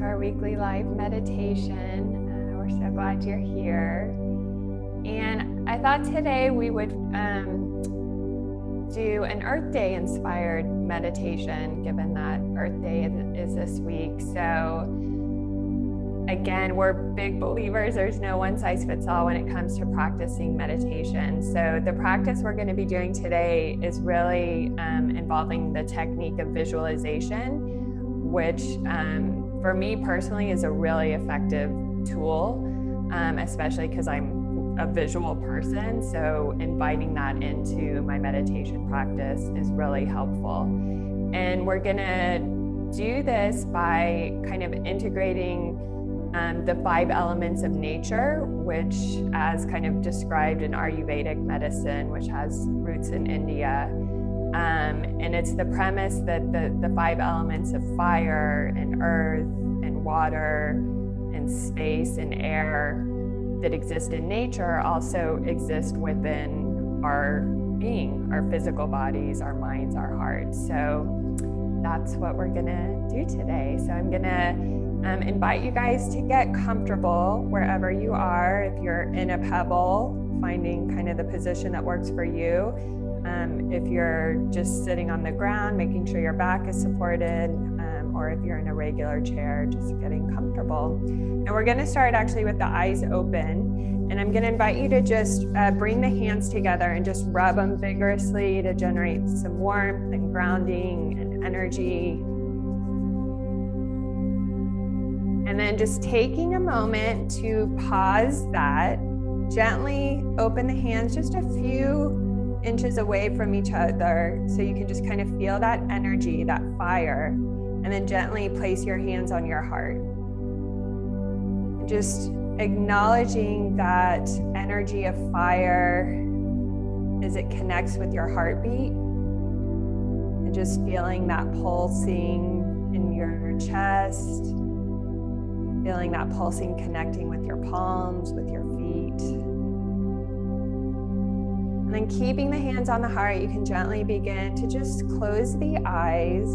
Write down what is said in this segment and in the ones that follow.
our weekly live meditation. We're so glad you're here. And I thought today we would do an Earth Day inspired meditation, given that Earth Day is this week. So again, we're big believers. There's no one size fits all when it comes to practicing meditation. So the practice we're going to be doing today is really involving the technique of visualization, which for me personally is a really effective tool, especially because I'm a visual person. So inviting that into my meditation practice is really helpful. And we're going to do this by kind of integrating the 5 elements of nature, which, as kind of described in Ayurvedic medicine, which has roots in India. And it's the premise that the 5 elements of fire and earth and water and space and air that exist in nature also exist within our being, our physical bodies, our minds, our hearts. So that's what we're gonna do today. So I'm gonna invite you guys to get comfortable wherever you are. If you're in a Pebbl, finding kind of the position that works for you. If you're just sitting on the ground, making sure your back is supported, or if you're in a regular chair, just getting comfortable. And we're gonna start actually with the eyes open. And I'm gonna invite you to just bring the hands together and just rub them vigorously to generate some warmth and grounding and energy. And then just taking a moment to pause that, gently open the hands just a few inches away from each other so you can just kind of feel that energy, that fire, and then gently place your hands on your heart. Just acknowledging that energy of fire as it connects with your heartbeat, and just feeling that pulsing in your chest. Feeling that pulsing connecting with your palms, with your feet. And then keeping the hands on the heart, you can gently begin to just close the eyes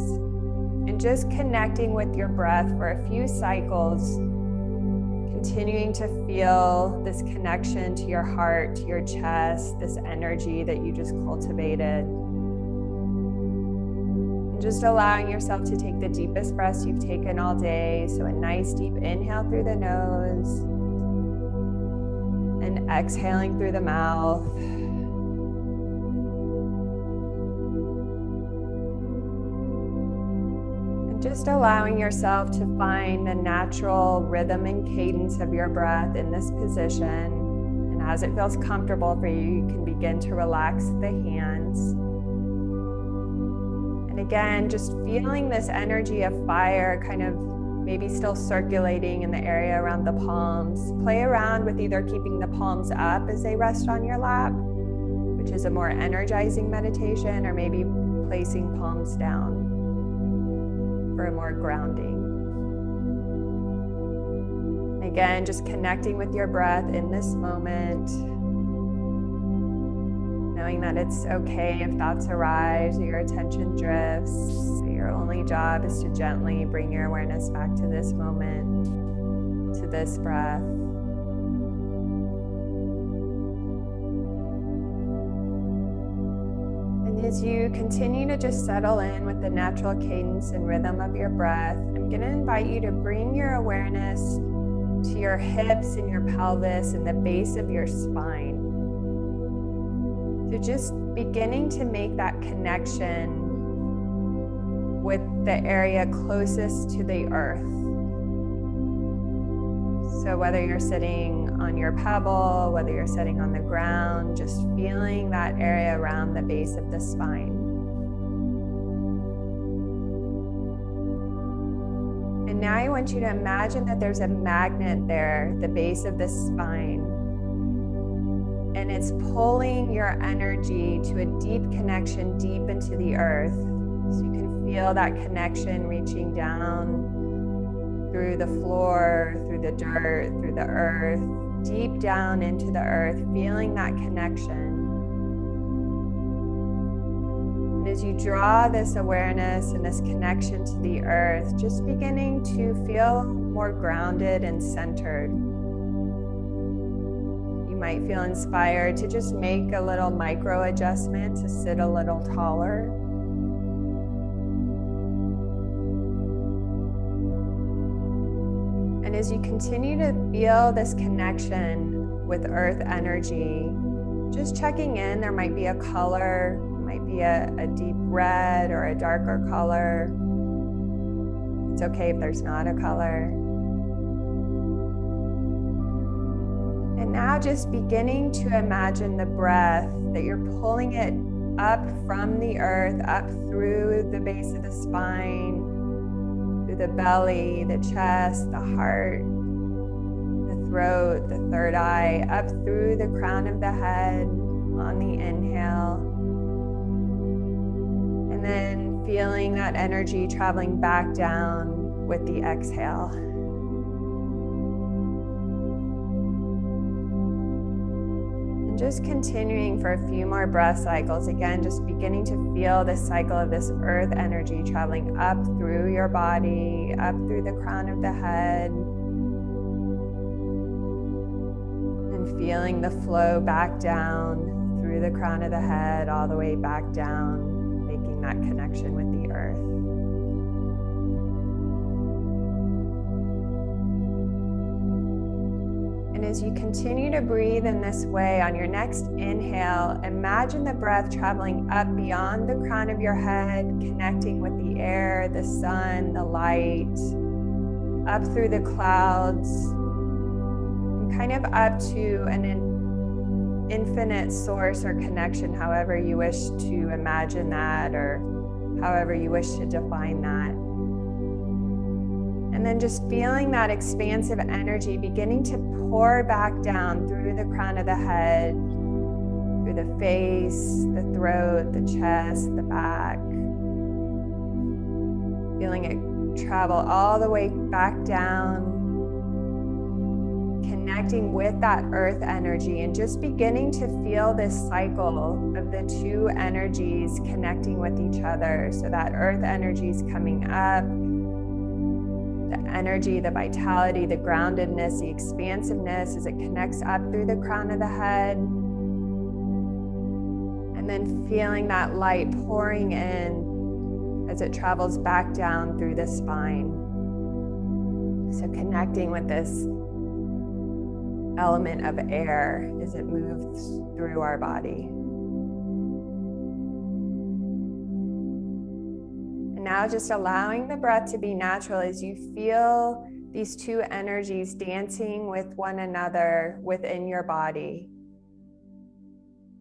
and just connecting with your breath for a few cycles, continuing to feel this connection to your heart, to your chest, this energy that you just cultivated. Just allowing yourself to take the deepest breaths you've taken all day. So a nice deep inhale through the nose and exhaling through the mouth. And just allowing yourself to find the natural rhythm and cadence of your breath in this position. And as it feels comfortable for you, you can begin to relax the hands. Again, just feeling this energy of fire kind of maybe still circulating in the area around the palms. Play around with either keeping the palms up as they rest on your lap, which is a more energizing meditation, or maybe placing palms down for a more grounding. Again, just connecting with your breath in this moment. Knowing that it's okay if thoughts arise or your attention drifts. So your only job is to gently bring your awareness back to this moment, to this breath. And as you continue to just settle in with the natural cadence and rhythm of your breath, I'm going to invite you to bring your awareness to your hips and your pelvis and the base of your spine. So just beginning to make that connection with the area closest to the earth. So whether you're sitting on your Pebbl, whether you're sitting on the ground, just feeling that area around the base of the spine. And now I want you to imagine that there's a magnet there, the base of the spine. And it's pulling your energy to a deep connection deep into the earth. So you can feel that connection reaching down through the floor, through the dirt, through the earth, deep down into the earth, feeling that connection. And as you draw this awareness and this connection to the earth, just beginning to feel more grounded and centered. You might feel inspired to just make a little micro adjustment to sit a little taller. And as you continue to feel this connection with earth energy, just checking in, there might be a color, might be a deep red or a darker color. It's okay if there's not a color. And now just beginning to imagine the breath, that you're pulling it up from the earth, up through the base of the spine, through the belly, the chest, the heart, the throat, the third eye, up through the crown of the head on the inhale. And then feeling that energy traveling back down with the exhale. And just continuing for a few more breath cycles. Again, just beginning to feel this cycle of this earth energy traveling up through your body, up through the crown of the head. And feeling the flow back down through the crown of the head, all the way back down, making that connection with the earth. And as you continue to breathe in this way, on your next inhale, imagine the breath traveling up beyond the crown of your head, connecting with the air, the sun, the light, up through the clouds, and kind of up to an infinite source or connection, however you wish to imagine that, or however you wish to define that. And then just feeling that expansive energy beginning to pour back down through the crown of the head, through the face, the throat, the chest, the back. Feeling it travel all the way back down, connecting with that earth energy, and just beginning to feel this cycle of the two energies connecting with each other. So that earth energy is coming up, the energy, the vitality, the groundedness, the expansiveness as it connects up through the crown of the head. And then feeling that light pouring in as it travels back down through the spine. So connecting with this element of air as it moves through our body. And now just allowing the breath to be natural as you feel these two energies dancing with one another within your body.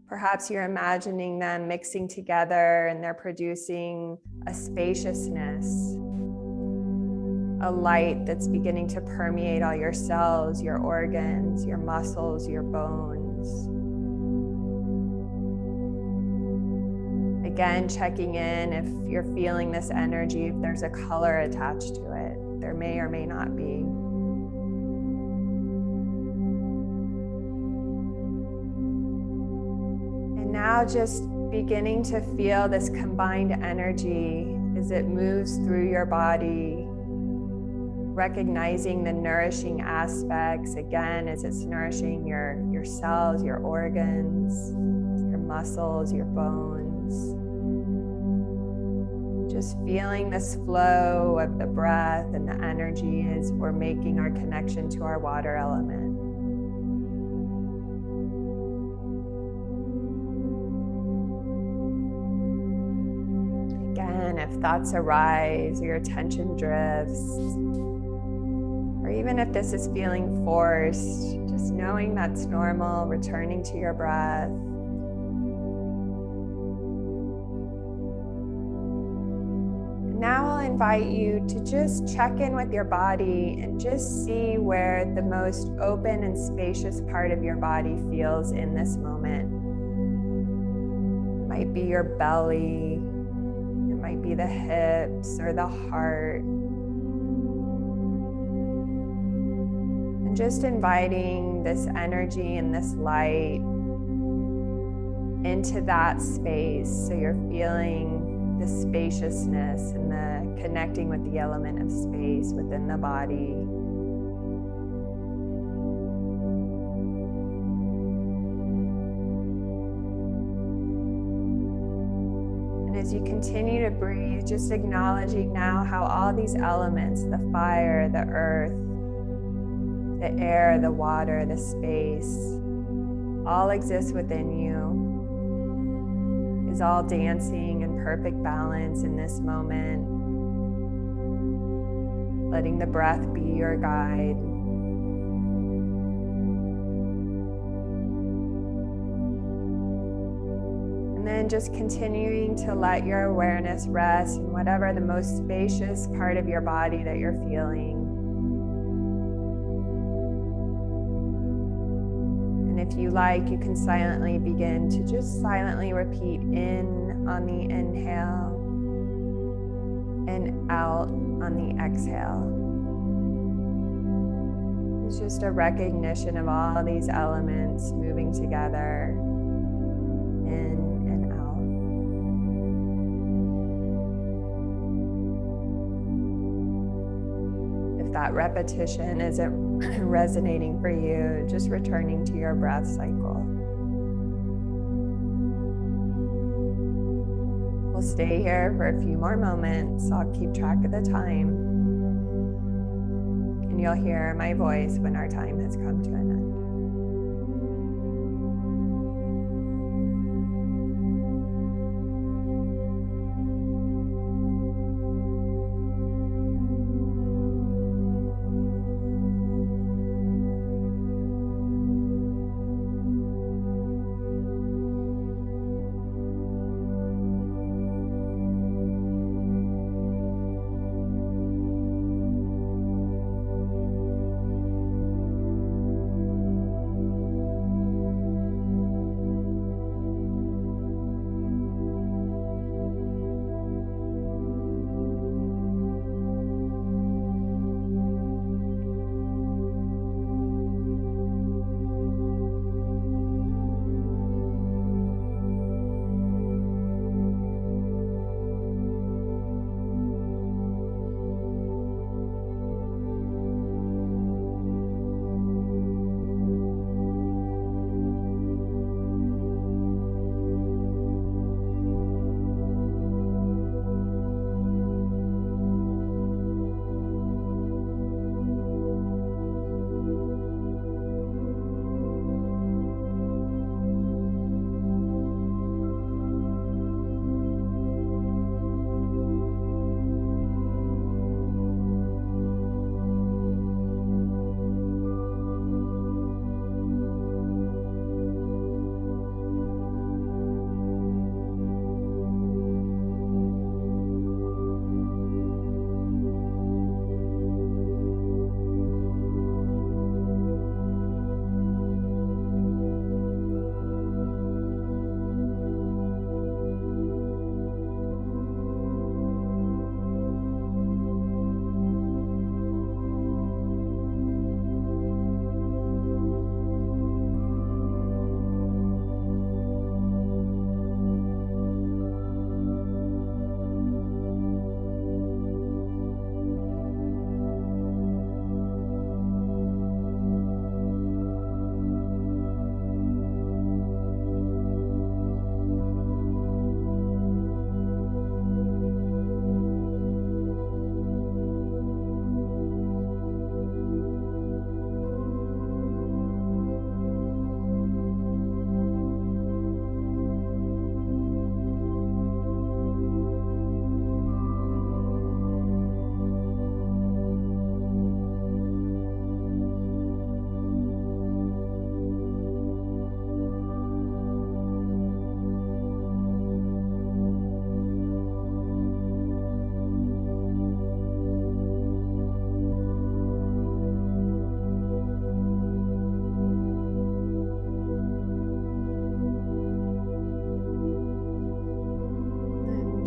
Perhaps you're imagining them mixing together and they're producing a spaciousness, a light that's beginning to permeate all your cells, your organs, your muscles, your bones. Again, checking in if you're feeling this energy, if there's a color attached to it. There may or may not be. And now just beginning to feel this combined energy as it moves through your body, recognizing the nourishing aspects, again, as it's nourishing your cells, your organs, your muscles, your bones. Just feeling this flow of the breath and the energy as we're making our connection to our water element. Again, if thoughts arise or your attention drifts, or even if this is feeling forced, just knowing that's normal, returning to your breath. Now I'll invite you to just check in with your body and just see where the most open and spacious part of your body feels in this moment. It might be your belly, it might be the hips or the heart. And just inviting this energy and this light into that space so you're feeling the spaciousness and the connecting with the element of space within the body. And as you continue to breathe, just acknowledging now how all these elements, the fire, the earth, the air, the water, the space, all exist within you, is all dancing in perfect balance in this moment. Letting the breath be your guide. And then just continuing to let your awareness rest in whatever the most spacious part of your body that you're feeling. If you like, you can silently begin to just silently repeat in on the inhale and out on the exhale. It's just a recognition of all these elements moving together, in and out. If that repetition isn't resonating for you, just returning to your breath cycle. We'll stay here for a few more moments. I'll keep track of the time, and you'll hear my voice when our time has come to an end.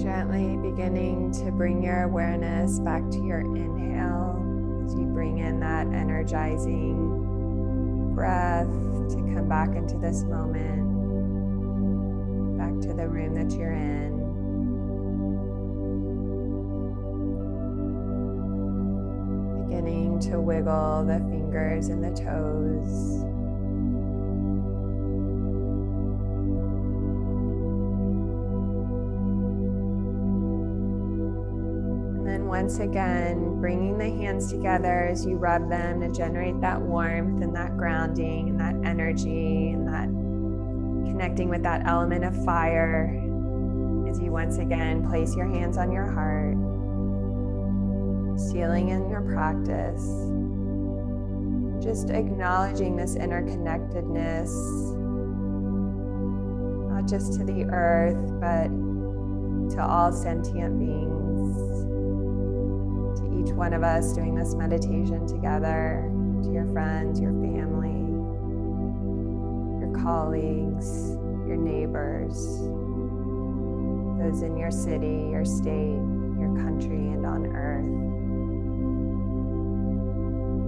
Gently beginning to bring your awareness back to your inhale as you bring in that energizing breath to come back into this moment, back to the room that you're in. to wiggle the fingers and the toes. And then once again, bringing the hands together as you rub them to generate that warmth and that grounding and that energy and that connecting with that element of fire. As you once again place your hands on your heart, sealing in your practice, just acknowledging this interconnectedness, not just to the earth, but to all sentient beings, to each one of us doing this meditation together, to your friends, your family, your colleagues, your neighbors, those in your city, your state, your country, and on earth.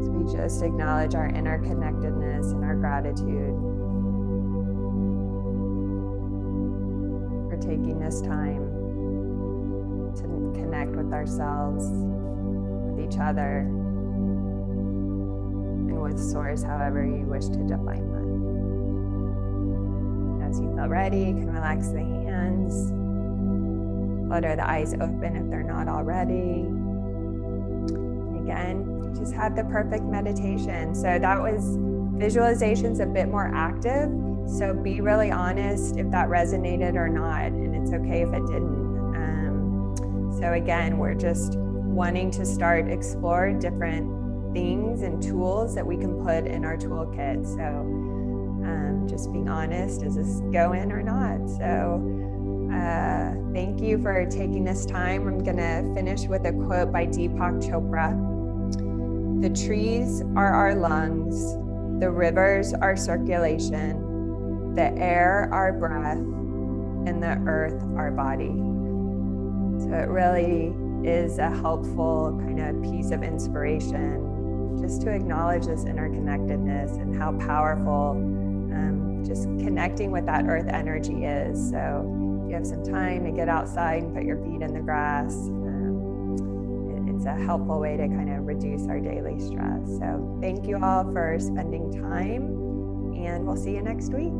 So we just acknowledge our interconnectedness and our gratitude for taking this time to connect with ourselves, with each other, and with Source, however you wish to define that. As you feel ready, you can relax the hands. Flutter the eyes open if they're not already. And again, you just had the perfect meditation. So that was visualizations a bit more active. So be really honest if that resonated or not, and it's okay if it didn't. So again, we're just wanting to start explore different things and tools that we can put in our toolkit. So just being honest, does this go in or not? So thank you for taking this time. I'm going to finish with a quote by Deepak Chopra. The trees are our lungs, the rivers our circulation, the air our breath, and the earth our body. So it really is a helpful kind of piece of inspiration just to acknowledge this interconnectedness and how powerful just connecting with that earth energy is. So you have some time to get outside and put your feet in the grass. It's a helpful way to kind of reduce our daily stress. So thank you all for spending time, and we'll see you next week.